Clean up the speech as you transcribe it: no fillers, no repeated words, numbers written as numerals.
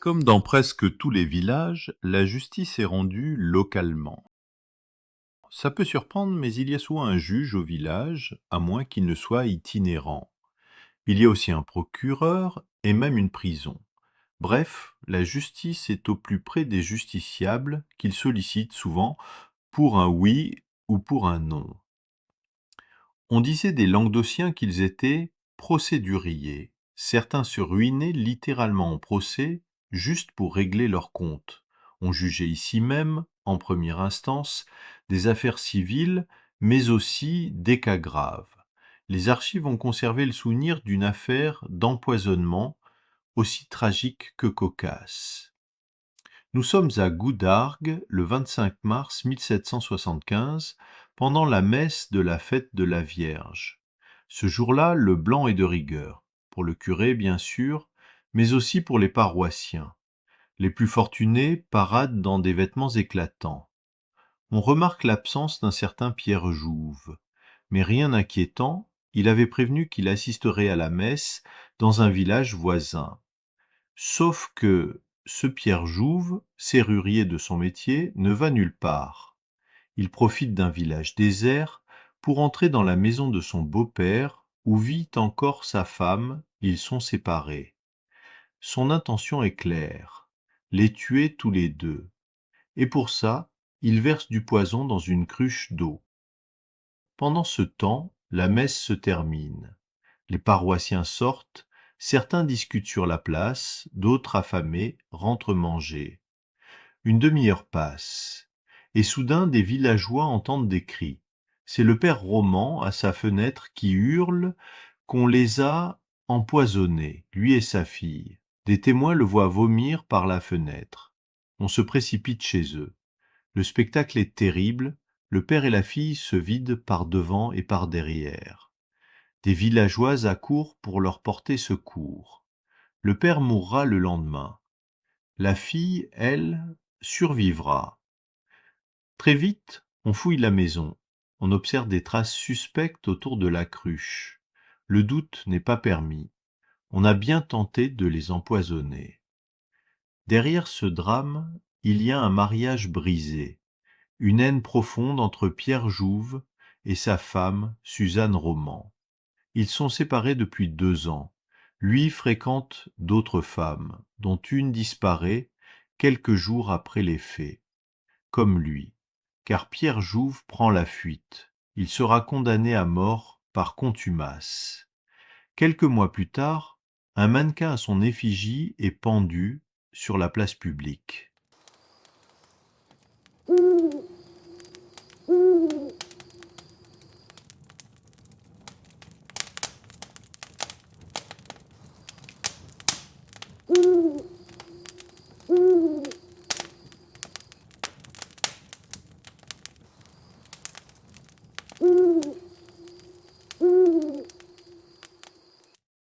Comme dans presque tous les villages, la justice est rendue localement. Ça peut surprendre, mais il y a souvent un juge au village, à moins qu'il ne soit itinérant. Il y a aussi un procureur et même une prison. Bref, la justice est au plus près des justiciables qu'ils sollicitent souvent pour un oui ou pour un non. On disait des Languedociens qu'ils étaient procéduriers. Certains se ruinaient littéralement en procès juste pour régler leurs comptes. On jugeait ici même, en première instance, des affaires civiles, mais aussi des cas graves. Les archives ont conservé le souvenir d'une affaire d'empoisonnement aussi tragique que cocasse. Nous sommes à Goudargues le 25 mars 1775, pendant la messe de la fête de la Vierge. Ce jour-là, le blanc est de rigueur, pour le curé bien sûr, mais aussi pour les paroissiens. Les plus fortunés paradent dans des vêtements éclatants. On remarque l'absence d'un certain Pierre Jouve, mais rien d'inquiétant, il avait prévenu qu'il assisterait à la messe dans un village voisin. Sauf que ce Pierre Jouve, serrurier de son métier, ne va nulle part. Il profite d'un village désert pour entrer dans la maison de son beau-père, où vit encore sa femme, ils sont séparés. Son intention est claire, les tuer tous les deux. Et pour ça, il verse du poison dans une cruche d'eau. Pendant ce temps, la messe se termine. Les paroissiens sortent, certains discutent sur la place, d'autres affamés rentrent manger. Une demi-heure passe, et soudain des villageois entendent des cris. C'est le père Roman à sa fenêtre qui hurle qu'on les a empoisonnés, lui et sa fille. Des témoins le voient vomir par la fenêtre. On se précipite chez eux. Le spectacle est terrible, le père et la fille se vident par devant et par derrière. Des villageois accourent pour leur porter secours. Le père mourra le lendemain. La fille, elle, survivra. Très vite, on fouille la maison. On observe des traces suspectes autour de la cruche. Le doute n'est pas permis. On a bien tenté de les empoisonner. Derrière ce drame, il y a un mariage brisé, une haine profonde entre Pierre Jouve et sa femme, Suzanne Roman. Ils sont séparés depuis 2 ans. Lui fréquente d'autres femmes, dont une disparaît quelques jours après les faits. Comme lui, car Pierre Jouve prend la fuite. Il sera condamné à mort par contumace. Quelques mois plus tard, un mannequin à son effigie est pendu sur la place publique.